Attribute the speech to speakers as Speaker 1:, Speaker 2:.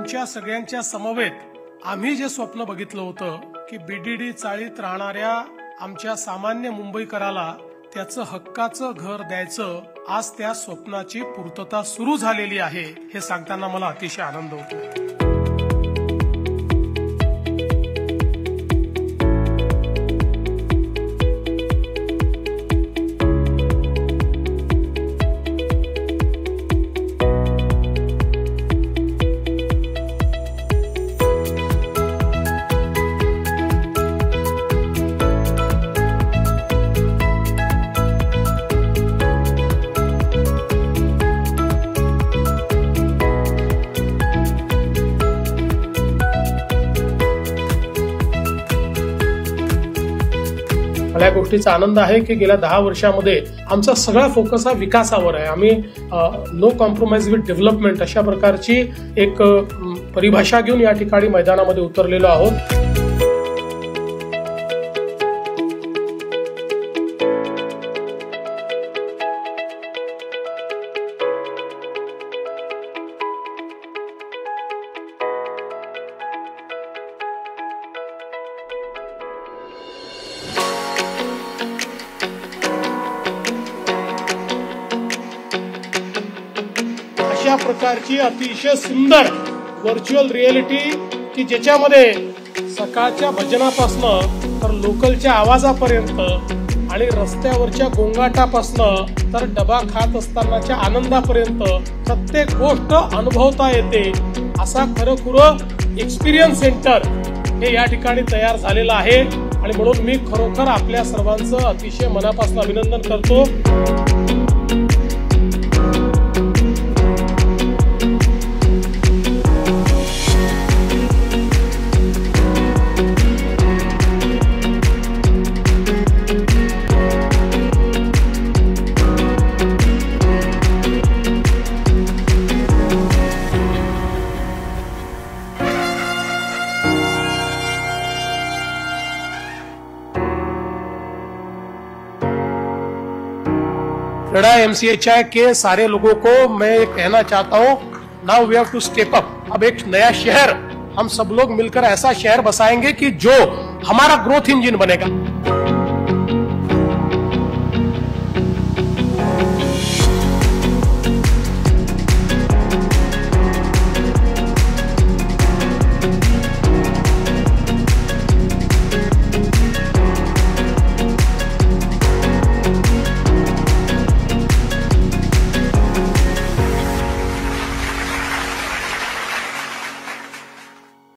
Speaker 1: तुमच्या सगळ्यांच्या समवेत आम्ही जे स्वप्न बघितलं होतं की बीडीडी चाळीत राहणाऱ्या आमच्या सामान्य मुंबईकराला त्याचं हक्काचं घर द्यायचं, आज त्या स्वप्नाची पूर्तता सुरू झालेली आहे हे सांगताना मला अतिशय आनंद होतो। मला या गोष्टीचा आनंद आहे की गेल्या 10 वर्षामध्ये आमचा सगळा फोकस हा विकासावर आहे। आम्ही नो कॉम्प्रोमाइज विथ डेव्हलपमेंट अशा प्रकारची एक परिभाषा घेऊन या ठिकाणी मैदानामध्ये उतरलेलो आहोत। अशा प्रकारची अतिशय सुंदर व्हर्च्युअल रिअलिटी की ज्याच्यामध्ये सकाळच्या भजनापासनं तर लोकलच्या आवाजापर्यंत आणि रस्त्यावरच्या गोंगाटापासनं तर डबा खात असतानाच्या आनंदापर्यंत प्रत्येक गोष्ट अनुभवता येते असा खरोखर एक्सपिरियन्स सेंटर हे या ठिकाणी तयार झालेलं आहे। आणि म्हणून मी खरोखर आपल्या सर्वांचं अतिशय मनापासून अभिनंदन करतो। क्रेडा एमसीएचआई के सारे लोगों को मैं ये कहना चाहता हूँ, now we have to step up. अब एक नया शहर हम सब लोग मिलकर ऐसा शहर बसाएंगे कि जो हमारा ग्रोथ इंजन बनेगा।